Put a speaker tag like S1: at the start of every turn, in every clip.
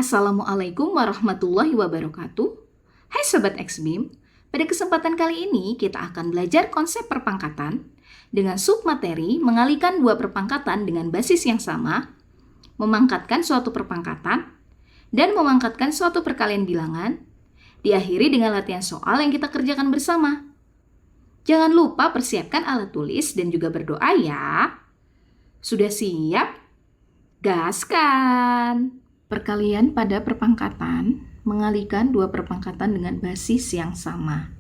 S1: Assalamualaikum warahmatullahi wabarakatuh. Hai Sobat Xbim, pada kesempatan kali ini kita akan belajar konsep perpangkatan dengan submateri mengalihkan dua perpangkatan dengan basis yang sama, memangkatkan suatu perpangkatan, dan memangkatkan suatu perkalian bilangan, diakhiri dengan latihan soal yang kita kerjakan bersama. Jangan lupa persiapkan alat tulis dan juga berdoa ya. Sudah siap? Gaskan! Perkalian pada perpangkatan mengalihkan dua perpangkatan dengan basis yang sama.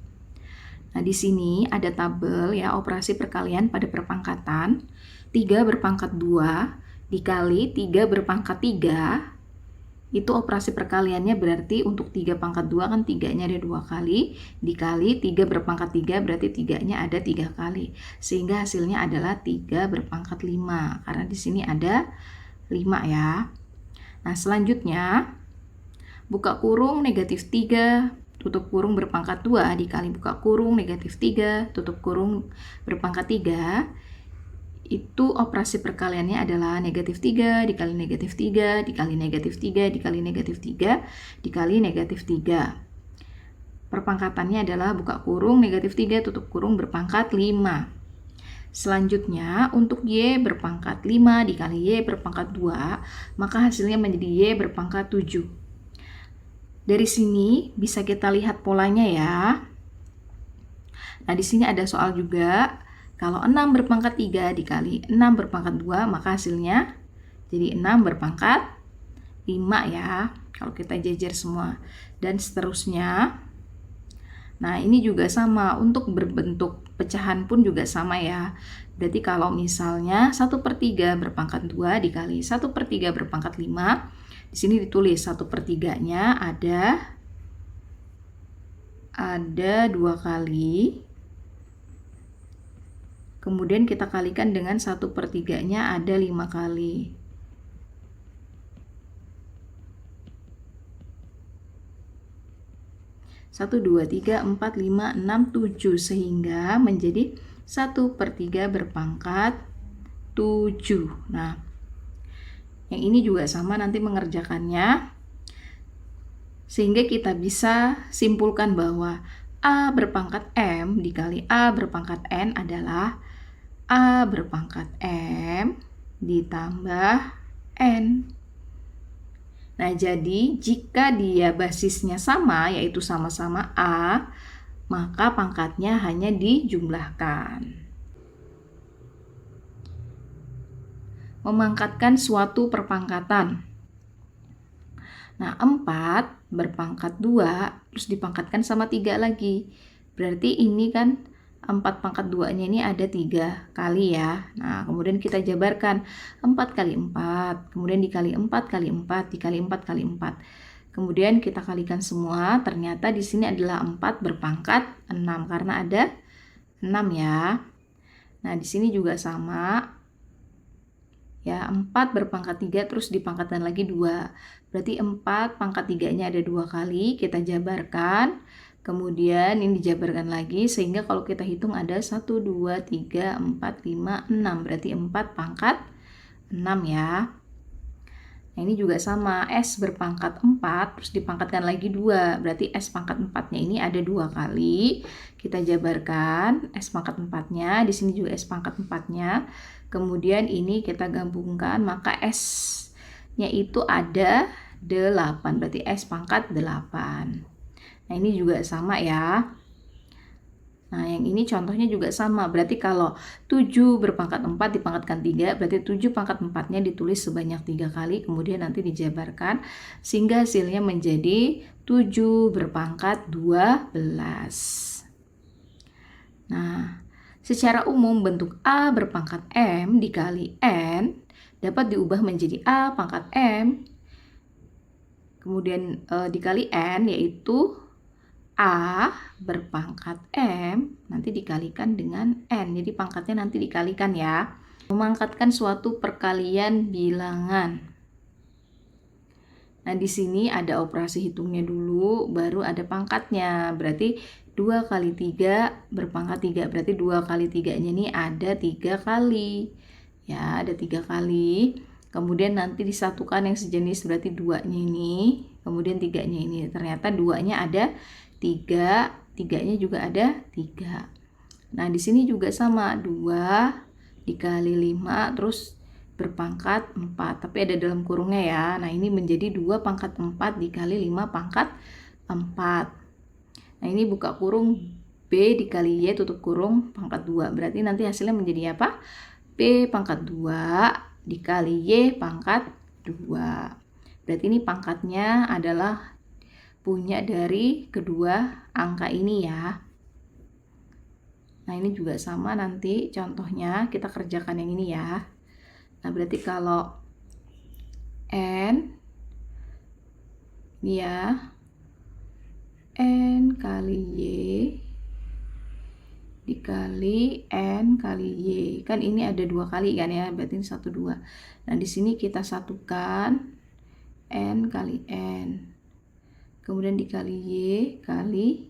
S1: Nah, di sini ada tabel ya operasi perkalian pada perpangkatan. 3 berpangkat 2 dikali 3 berpangkat 3. Itu operasi perkaliannya berarti untuk 3 pangkat 2 kan 3-nya ada 2 kali. Dikali 3 berpangkat 3 berarti 3-nya ada 3 kali. Sehingga hasilnya adalah 3 berpangkat 5. Karena di sini ada 5 ya. Nah, selanjutnya buka kurung negatif 3, tutup kurung berpangkat 2 dikali buka kurung negatif 3, tutup kurung berpangkat 3. Itu operasi perkaliannya adalah negatif 3 dikali negatif 3 dikali negatif 3 dikali negatif 3 dikali negatif 3. Perpangkatannya adalah buka kurung negatif 3, tutup kurung berpangkat 5. Selanjutnya, untuk Y berpangkat 5 dikali Y berpangkat 2, maka hasilnya menjadi Y berpangkat 7. Dari sini bisa kita lihat polanya ya. Nah, di sini ada soal juga. Kalau 6 berpangkat 3 dikali 6 berpangkat 2, maka hasilnya jadi 6 berpangkat 5 ya. Kalau kita jajar semua. Dan seterusnya. Nah, ini juga sama, untuk berbentuk pecahan pun juga sama ya. Berarti kalau misalnya 1/3 berpangkat 2 dikali 1/3 berpangkat 5, di sini ditulis 1/3-nya ada 2 kali. Kemudian kita kalikan dengan 1/3-nya ada 5 kali. 1, 2, 3, 4, 5, 6, 7 sehingga menjadi 1/3 berpangkat 7. Nah, yang ini juga sama nanti mengerjakannya sehingga kita bisa simpulkan bahwa A berpangkat M dikali A berpangkat N adalah A berpangkat M ditambah N. Nah, jadi jika dia basisnya sama, yaitu sama-sama A, maka pangkatnya hanya dijumlahkan. Memangkatkan suatu perpangkatan. Nah, 4 berpangkat 2, terus dipangkatkan sama 3 lagi. Berarti ini kan 4 pangkat 2-nya ini ada 3 kali ya. Nah, kemudian kita jabarkan 4 kali 4, kemudian dikali 4 kali 4, dikali 4 kali 4. Kemudian kita kalikan semua, ternyata di sini adalah 4 berpangkat 6 karena ada 6 ya. Nah, di sini juga sama. Ya, 4 berpangkat 3 terus dipangkatkan lagi 2. Berarti 4 pangkat 3-nya ada 2 kali, kita jabarkan. Kemudian ini dijabarkan lagi sehingga kalau kita hitung ada 1, 2, 3, 4, 5, 6. Berarti 4 pangkat 6 ya. Nah, ini juga sama, S berpangkat 4 terus dipangkatkan lagi 2. Berarti S pangkat 4-nya ini ada 2 kali. Kita jabarkan S pangkat 4-nya, di sini juga S pangkat 4-nya. Kemudian ini kita gabungkan, maka S-nya itu ada 8. Berarti S pangkat 8. Nah, ini juga sama ya. Nah, yang ini contohnya juga sama. Berarti kalau 7 berpangkat 4 dipangkatkan 3, berarti 7 pangkat 4-nya ditulis sebanyak 3 kali, kemudian nanti dijabarkan sehingga hasilnya menjadi 7 berpangkat 12. Nah, secara umum bentuk A berpangkat M dikali N dapat diubah menjadi A pangkat M, kemudian dikali N, yaitu A berpangkat M nanti dikalikan dengan N. Jadi pangkatnya nanti dikalikan ya. Memangkatkan suatu perkalian bilangan. Nah, di sini ada operasi hitungnya dulu, baru ada pangkatnya. Berarti 2 kali 3 berpangkat 3. Berarti 2 kali 3-nya ini ada 3 kali. Ya, ada 3 kali. kemudian nanti disatukan yang sejenis, berarti 2-nya ini, kemudian 3-nya ini. Ternyata 2-nya ada 3, 3-nya juga ada 3. Nah, di sini juga sama, 2 dikali 5 terus berpangkat 4, tapi ada dalam kurungnya ya. Nah, ini menjadi 2 pangkat 4 dikali 5 pangkat 4. Nah, ini buka kurung B dikali Y tutup kurung pangkat 2. Berarti nanti hasilnya menjadi apa? B pangkat 2 dikali Y pangkat 2. Berarti ini pangkatnya adalah punya dari kedua angka ini ya. Nah, ini juga sama nanti contohnya kita kerjakan yang ini ya. Nah, berarti kalau N ini ya, N kali Y dikali N kali Y. Kan ini ada 2 kali kan ya, berarti ini 1, 2. Nah, di sini kita satukan N kali N. Kemudian dikali Y kali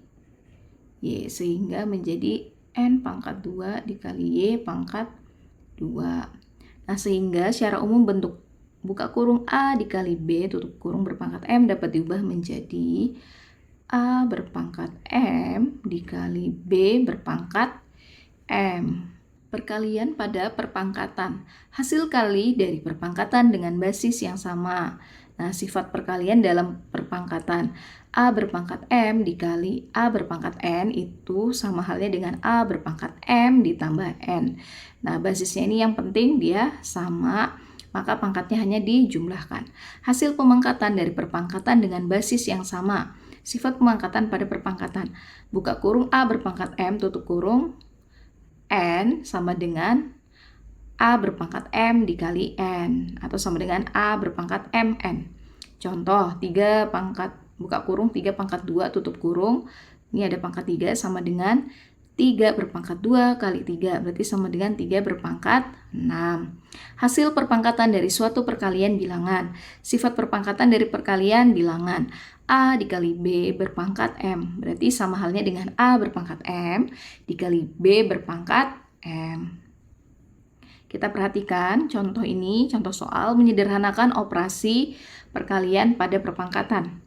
S1: Y, sehingga menjadi N pangkat 2 dikali Y pangkat 2. Nah, sehingga secara umum bentuk buka kurung A dikali B tutup kurung berpangkat M dapat diubah menjadi A berpangkat M dikali B berpangkat M. Perkalian pada perpangkatan. Hasil kali dari perpangkatan dengan basis yang sama. Nah, sifat perkalian dalam perpangkatan A berpangkat M dikali A berpangkat N itu sama halnya dengan A berpangkat M ditambah N. Nah, basisnya ini yang penting dia sama, maka pangkatnya hanya dijumlahkan. Hasil pemangkatan dari perpangkatan dengan basis yang sama. Sifat pemangkatan pada perpangkatan. Buka kurung A berpangkat M tutup kurung N sama dengan A berpangkat M dikali N, atau sama dengan A berpangkat MN. Contoh, 3 pangkat buka kurung 3 pangkat 2 tutup kurung. Ini ada pangkat 3 sama dengan 3 berpangkat 2 kali 3, berarti sama dengan 3 berpangkat 6. Hasil perpangkatan dari suatu perkalian bilangan. Sifat perpangkatan dari perkalian bilangan. A dikali B berpangkat M, berarti sama halnya dengan A berpangkat M dikali B berpangkat M. Kita perhatikan contoh ini, contoh soal menyederhanakan operasi perkalian pada perpangkatan.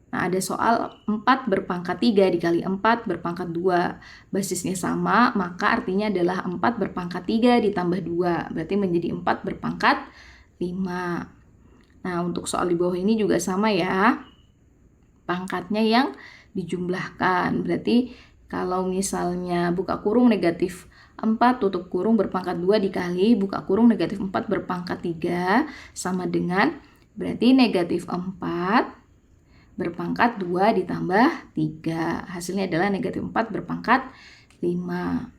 S1: Nah, ada soal 4 berpangkat 3 dikali 4 berpangkat 2. Basisnya sama, maka artinya adalah 4 berpangkat 3 ditambah 2. Berarti menjadi 4 berpangkat 5. Nah, untuk soal di bawah ini juga sama ya. Pangkatnya yang dijumlahkan. Berarti kalau misalnya buka kurung negatif 4 tutup kurung berpangkat 2 dikali buka kurung negatif 4 berpangkat 3 sama dengan berarti negatif 4 berpangkat 2 ditambah 3. Hasilnya adalah negatif 4 berpangkat 5.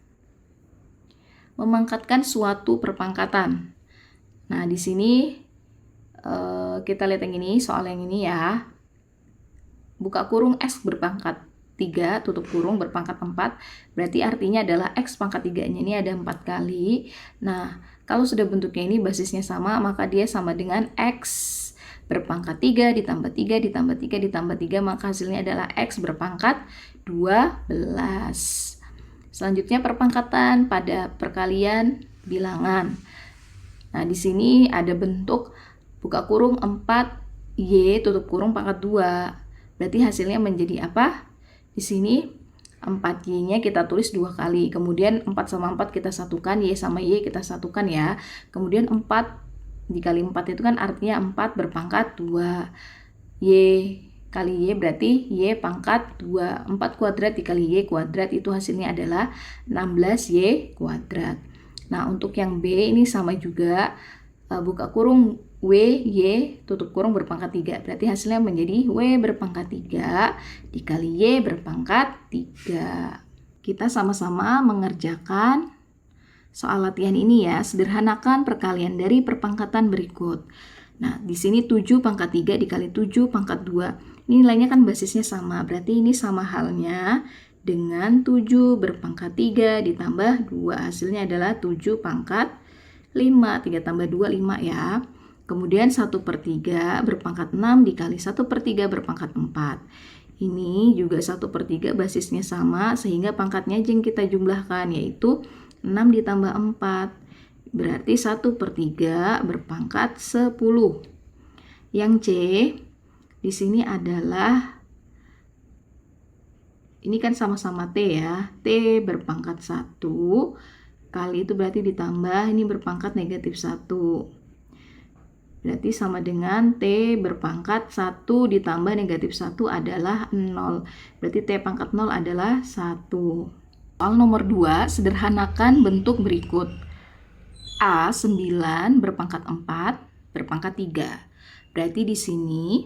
S1: Memangkatkan suatu perpangkatan. Nah, di sini kita lihat yang ini, soal yang ini ya. Buka kurung X berpangkat 3 tutup kurung berpangkat 4, berarti artinya adalah X pangkat 3-nya ini ada 4 kali. Nah, kalau sudah bentuknya ini basisnya sama, maka dia sama dengan X berpangkat 3 ditambah 3 ditambah 3 ditambah 3, maka hasilnya adalah X berpangkat 12. Selanjutnya perpangkatan pada perkalian bilangan. Nah, di sini ada bentuk buka kurung 4Y tutup kurung pangkat 2. Berarti hasilnya menjadi apa? Di sini 4Y-nya kita tulis 2 kali. Kemudian 4 sama 4 kita satukan, Y sama Y kita satukan ya. Kemudian 4 dikali 4 itu kan artinya 4 berpangkat 2. Y kali Y berarti Y pangkat 2. 4 kuadrat dikali Y kuadrat itu hasilnya adalah 16Y kuadrat. Nah, untuk yang B ini sama juga. Buka kurung W, Y, tutup kurung berpangkat 3. Berarti hasilnya menjadi W berpangkat 3 dikali Y berpangkat 3. Kita sama-sama mengerjakan soal latihan ini ya. Sederhanakan perkalian dari perpangkatan berikut. Nah, di sini 7 pangkat 3 dikali 7 pangkat 2. Ini nilainya kan basisnya sama. Berarti ini sama halnya dengan 7 berpangkat 3 ditambah 2. Hasilnya adalah 7 pangkat 5. 3 tambah 2, 5 ya. Kemudian 1/3 berpangkat 6 dikali 1/3 berpangkat 4. Ini juga 1/3 basisnya sama, sehingga pangkatnya yang kita jumlahkan, yaitu 6 ditambah 4. berarti 1/3 berpangkat 10. Yang C di sini adalah, ini kan sama-sama T ya, T berpangkat 1 kali itu berarti ditambah ini berpangkat negatif 1. Berarti sama dengan T berpangkat 1 ditambah negatif 1 adalah 0. Berarti T pangkat 0 adalah 1. Soal nomor 2, sederhanakan bentuk berikut. A 9 berpangkat 4 berpangkat 3. Berarti di sini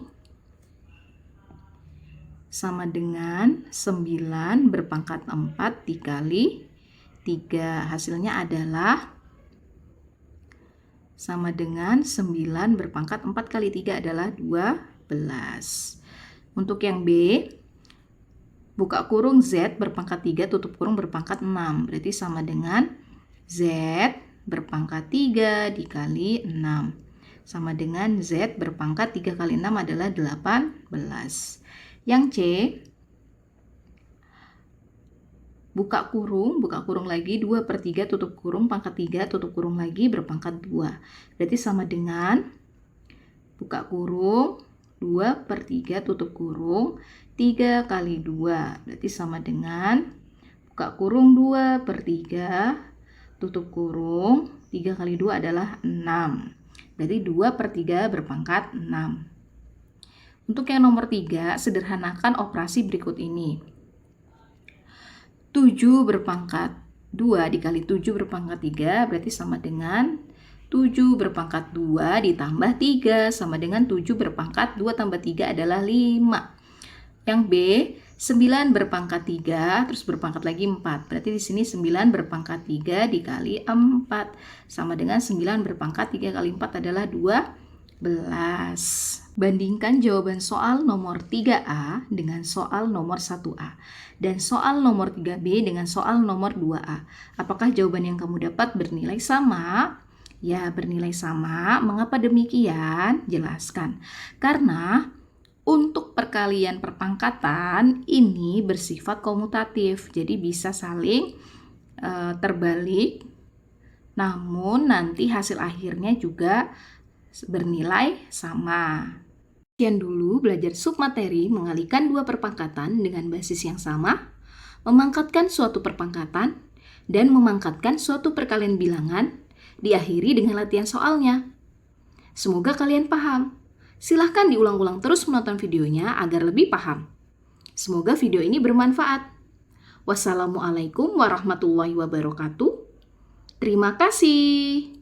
S1: sama dengan 9 berpangkat 4 dikali 3. Hasilnya adalah sama dengan 9 berpangkat 4 kali 3 adalah 12. Untuk yang B, buka kurung Z berpangkat 3 tutup kurung berpangkat 6. Berarti sama dengan Z berpangkat 3 dikali 6. Sama dengan Z berpangkat 3 kali 6 adalah 18. Yang C, buka kurung lagi 2/3 tutup kurung pangkat 3 tutup kurung lagi berpangkat 2. Berarti sama dengan buka kurung 2/3 tutup kurung 3 kali 2. Berarti sama dengan buka kurung 2/3 tutup kurung 3 kali 2 adalah 6. Berarti 2/3 berpangkat 6. Untuk yang nomor 3, sederhanakan operasi berikut ini. 7 berpangkat 2 dikali 7 berpangkat 3 berarti sama dengan 7 berpangkat 2 ditambah 3 sama dengan 7 berpangkat 2 tambah 3 adalah 5. Yang B, 9 berpangkat 3 terus berpangkat lagi 4. Berarti di sini 9 berpangkat 3 dikali 4 sama dengan 9 berpangkat 3 kali 4 adalah 12. Bandingkan jawaban soal nomor 3A dengan soal nomor 1A dan soal nomor 3B dengan soal nomor 2A. Apakah jawaban yang kamu dapat bernilai sama? Ya, bernilai sama. Mengapa demikian? Jelaskan. Karena untuk perkalian perpangkatan ini bersifat komutatif, jadi bisa saling terbalik, namun nanti hasil akhirnya juga bernilai sama. Sekian dulu belajar submateri mengalihkan dua perpangkatan dengan basis yang sama, memangkatkan suatu perpangkatan, dan memangkatkan suatu perkalian bilangan, diakhiri dengan latihan soalnya. Semoga kalian paham. Silahkan diulang-ulang terus menonton videonya agar lebih paham. Semoga video ini bermanfaat. Wassalamualaikum warahmatullahi wabarakatuh. Terima kasih.